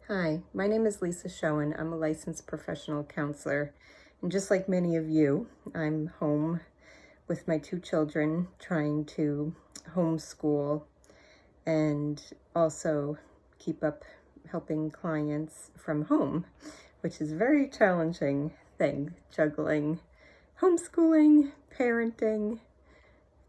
Hi, my name is Lisa Schoen. I'm a licensed professional counselor. And just like many of you, I'm home with my two children trying to homeschool and also keep up helping clients from home, which is a very challenging thing, juggling homeschooling, parenting,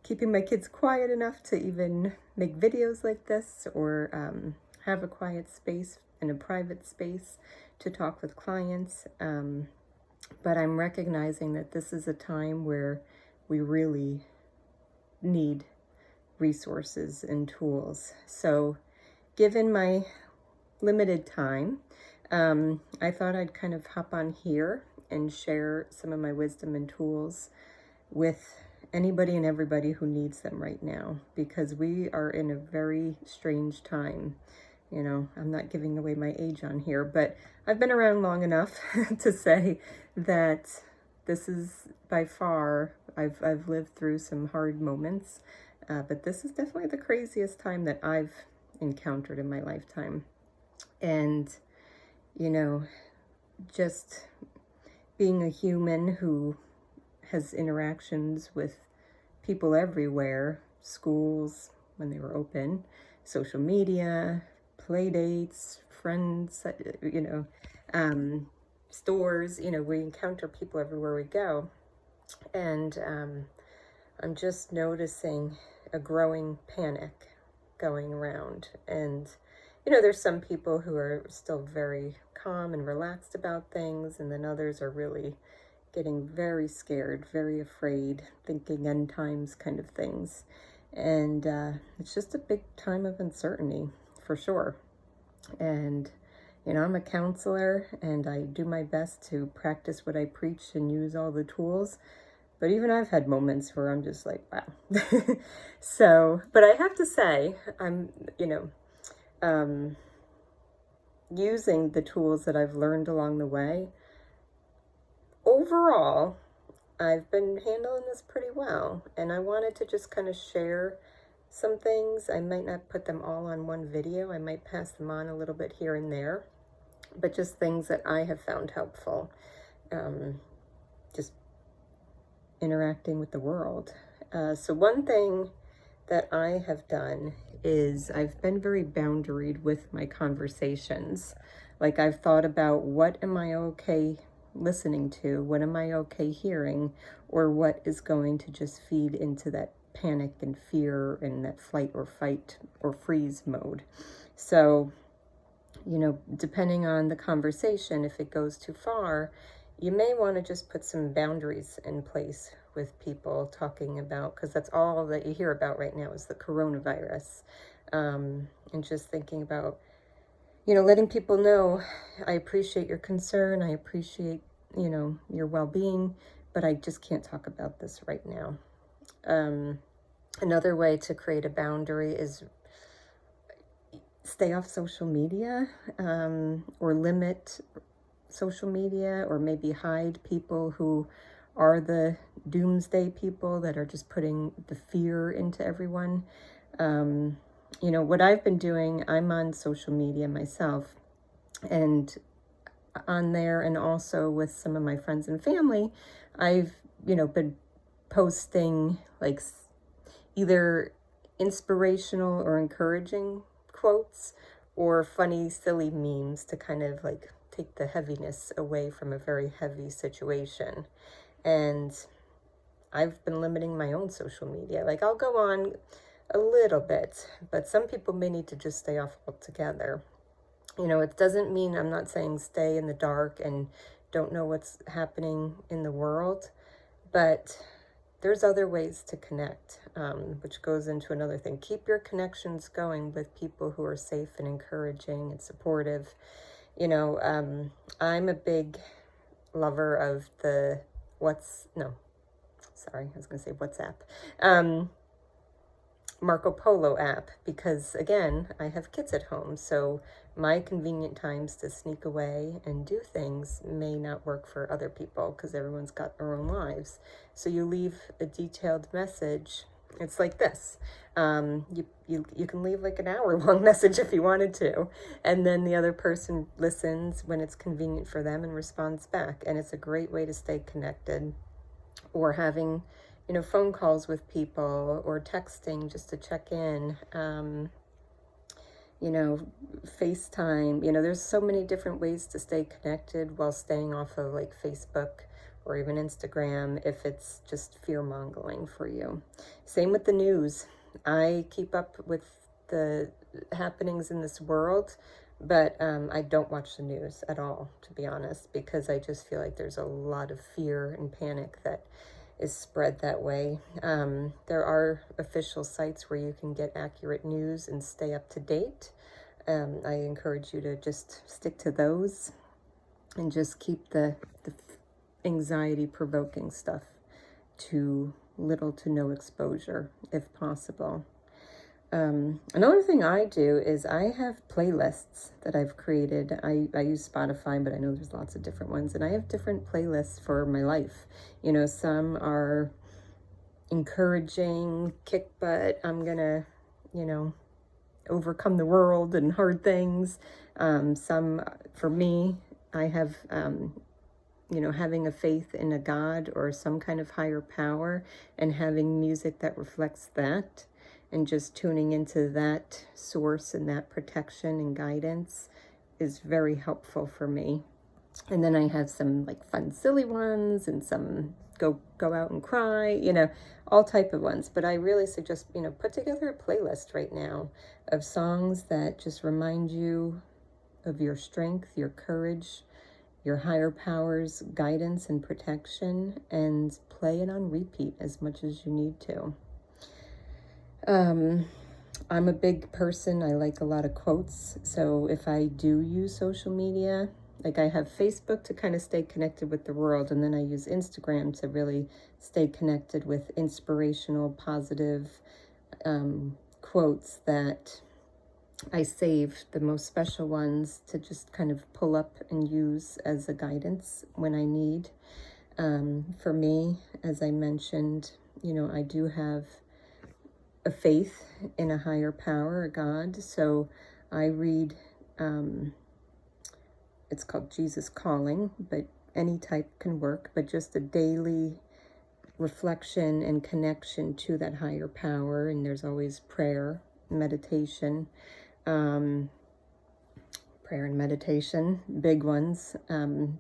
keeping my kids quiet enough to even make videos like this or have a quiet space and a private space to talk with clients. But I'm recognizing that this is a time where we really need resources and tools. So given my limited time, I thought I'd kind of hop on here and share some of my wisdom and tools with anybody and everybody who needs them right now, because we are in a very strange time. You know, I'm not giving away my age on here, but I've been around long enough to say that this is by far, I've lived through some hard moments, but this is definitely the craziest time that I've encountered in my lifetime. And, you know, just being a human who has interactions with people everywhere, schools when they were open, social media, play dates, friends, stores, we encounter people everywhere we go. And I'm just noticing a growing panic going around. And, there's some people who are still very calm and relaxed about things, and then others are really getting very scared, very afraid, thinking end times kind of things. And it's just a big time of uncertainty, for sure. And, I'm a counselor and I do my best to practice what I preach and use all the tools. But even I've had moments where I'm just like, wow. So, but I have to say, I'm, using the tools that I've learned along the way. Overall, I've been handling this pretty well, and I wanted to just kind of share some things. I might not put them all on one video. I might pass them on a little bit here and there, but just things that I have found helpful. Just interacting with the world. So one thing that I have done is I've been very boundaried with my conversations. Like, I've thought about, what am I okay listening to? What am I okay hearing? Or what is going to just feed into that panic and fear and that flight or fight or freeze mode? So, depending on the conversation, if it goes too far, you may want to just put some boundaries in place with people talking about, because that's all that you hear about right now is the coronavirus. And just thinking about, letting people know, I appreciate your concern, I appreciate, your well-being, but I just can't talk about this right now. Another way to create a boundary is stay off social media, or limit social media, or maybe hide people who are the doomsday people that are just putting the fear into everyone. What I've been doing, I'm on social media myself, and on there, and also with some of my friends and family, I've, been posting like either inspirational or encouraging quotes or funny, silly memes to kind of like take the heaviness away from a very heavy situation. And I've been limiting my own social media. Like, I'll go on a little bit, but some people may need to just stay off altogether. It doesn't mean, I'm not saying stay in the dark and don't know what's happening in the world, but there's other ways to connect, which goes into another thing. Keep your connections going with people who are safe and encouraging and supportive. I'm a big lover of the WhatsApp. Marco Polo app, because again, I have kids at home, so my convenient times to sneak away and do things may not work for other people because everyone's got their own lives. So you leave a detailed message It's like this. You can leave like an hour long message if you wanted to, and then the other person listens when it's convenient for them and responds back. And it's a great way to stay connected. Or having, phone calls with people, or texting just to check in. FaceTime. There's so many different ways to stay connected while staying off of like Facebook or even Instagram if it's just fear-mongering for you. Same with the news. I keep up with the happenings in this world, but I don't watch the news at all, to be honest, because I just feel like there's a lot of fear and panic that is spread that way. There are official sites where you can get accurate news and stay up to date. I encourage you to just stick to those and just keep the anxiety-provoking stuff to little to no exposure if possible. Another thing I do is I have playlists that I've created. I use Spotify, but I know there's lots of different ones, and I have different playlists for my life. Some are encouraging, kick butt, I'm gonna, overcome the world and hard things. Some, for me, I have, having a faith in a God or some kind of higher power, and having music that reflects that, and just tuning into that source and that protection and guidance is very helpful for me. And then I have some like fun, silly ones, and some go out and cry, all type of ones. But I really suggest, put together a playlist right now of songs that just remind you of your strength, your courage, your higher powers, guidance and protection, and play it on repeat as much as you need to. I'm a big person. I like a lot of quotes. So if I do use social media, like I have Facebook to kind of stay connected with the world, and then I use Instagram to really stay connected with inspirational, positive quotes that I save, the most special ones, to just kind of pull up and use as a guidance when I need. For me, as I mentioned, I do have a faith in a higher power, a God. So I read, it's called Jesus Calling, but any type can work, but just a daily reflection and connection to that higher power. And there's always prayer, meditation, prayer and meditation, big ones.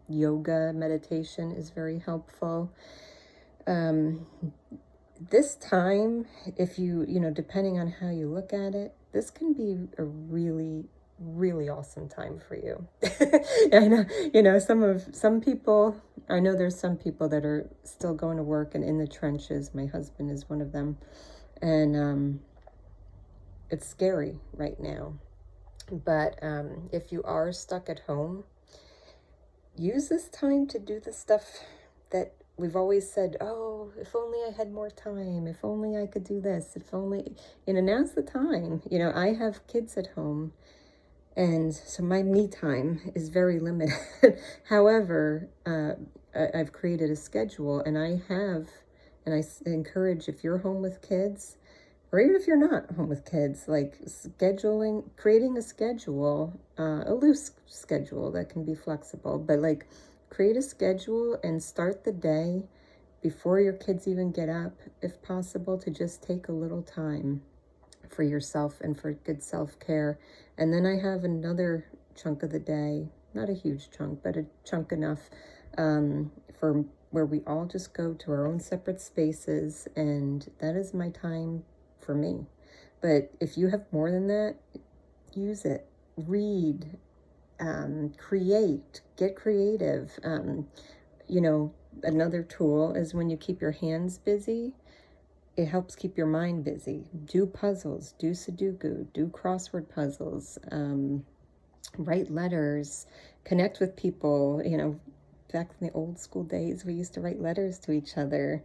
Yoga meditation is very helpful. This time, if you depending on how you look at it, this can be a really, really awesome time for you. I know, some people, I know there's some people that are still going to work and in the trenches. My husband is one of them. And it's scary right now. But if you are stuck at home, use this time to do the stuff that we've always said, oh, if only I had more time, if only I could do this, if only, now's the time. I have kids at home, and so my me time is very limited. However, I've created a schedule, and I encourage, if you're home with kids, or even if you're not home with kids, like creating a schedule, a loose schedule that can be flexible, but like create a schedule and start the day before your kids even get up, if possible, to just take a little time for yourself and for good self-care. And then I have another chunk of the day, not a huge chunk, but a chunk enough for where we all just go to our own separate spaces, and that is my time for me. But if you have more than that, use it. Read, create, get creative. Another tool is when you keep your hands busy, it helps keep your mind busy. Do puzzles, do Sudoku, do crossword puzzles, write letters, connect with people. Back in the old school days, we used to write letters to each other.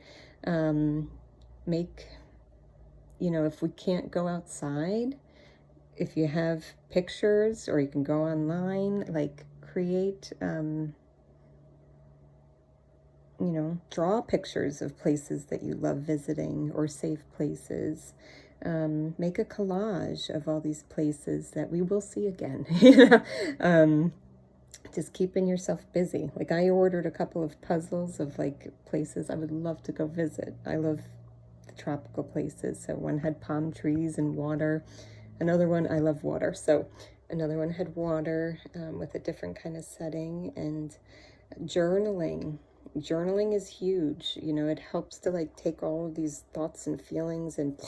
If we can't go outside, if you have pictures, or you can go online, like create draw pictures of places that you love visiting or safe places. Make a collage of all these places that we will see again. Just keeping yourself busy. Like, I ordered a couple of puzzles of like places I would love to go visit. I love the tropical places. So one had palm trees and water. Another one, I love water. So another one had water with a different kind of setting. And journaling. Journaling is huge. It helps to like take all of these thoughts and feelings and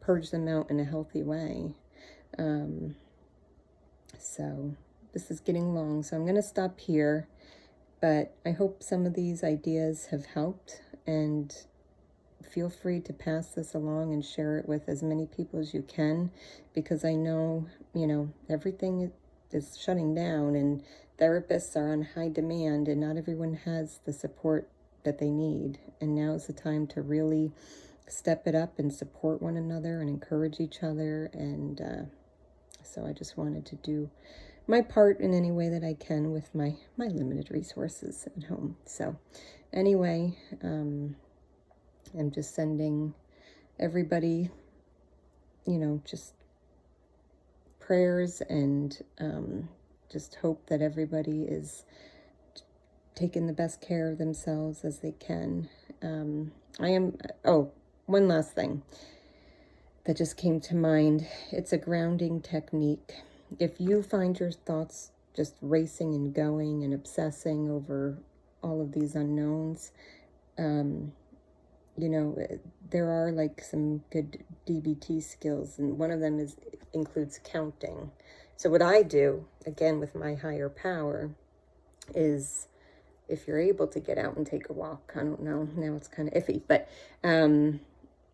purge them out in a healthy way. So this is getting long, so I'm going to stop here. But I hope some of these ideas have helped, and feel free to pass this along and share it with as many people as you can, because I know, everything is shutting down and therapists are on high demand, and not everyone has the support that they need. And now is the time to really step it up and support one another and encourage each other. And so I just wanted to do my part in any way that I can with my limited resources at home. So anyway, I'm just sending everybody, just prayers, and just hope that everybody is taking the best care of themselves as they can. One last thing that just came to mind. It's a grounding technique. If you find your thoughts just racing and going and obsessing over all of these unknowns, there are like some good DBT skills, and one of them includes counting. So what I do, again, with my higher power, is, if you're able to get out and take a walk, I don't know, now it's kind of iffy, but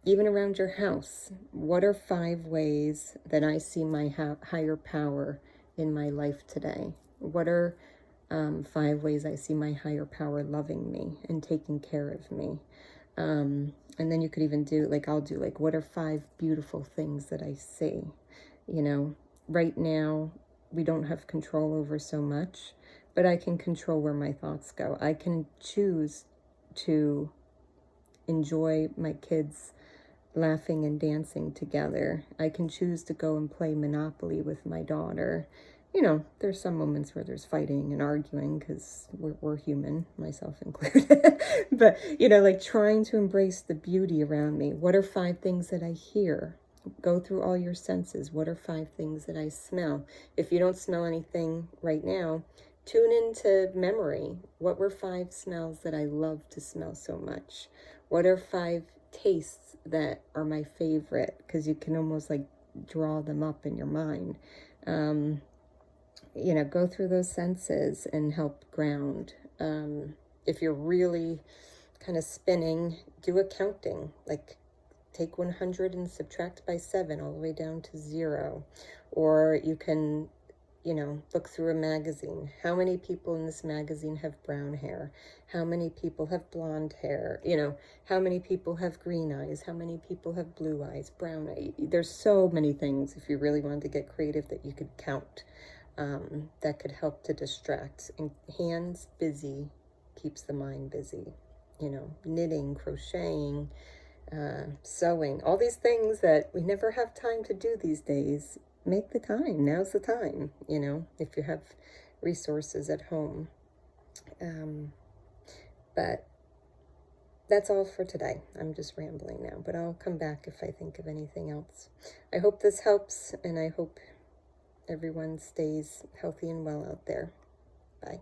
even around your house, what are 5 ways that I see my higher power in my life today? What are 5 ways I see my higher power loving me and taking care of me? And then you could even do, I'll do, what are 5 beautiful things that I see? Right now, we don't have control over so much, but I can control where my thoughts go. I can choose to enjoy my kids laughing and dancing together. I can choose to go and play Monopoly with my daughter. There's some moments where there's fighting and arguing, because we're human, myself included. But, trying to embrace the beauty around me. What are 5 things that I hear? Go through all your senses. What are 5 things that I smell? If you don't smell anything right now, tune into memory. What were 5 smells that I love to smell so much? What are 5 tastes that are my favorite? Because you can almost draw them up in your mind. Go through those senses and help ground. If you're really kind of spinning, do a counting. Take 100 and subtract by 7 all the way down to 0. Or you can, look through a magazine. How many people in this magazine have brown hair? How many people have blonde hair? How many people have green eyes? How many people have blue eyes, brown eyes? There's so many things, if you really wanted to get creative, that you could count. That could help to distract. And hands busy keeps the mind busy. Knitting, crocheting, sewing, all these things that we never have time to do these days. Make the time. Now's the time, if you have resources at home. But that's all for today. I'm just rambling now, but I'll come back if I think of anything else. I hope this helps, and I hope everyone stays healthy and well out there. Bye.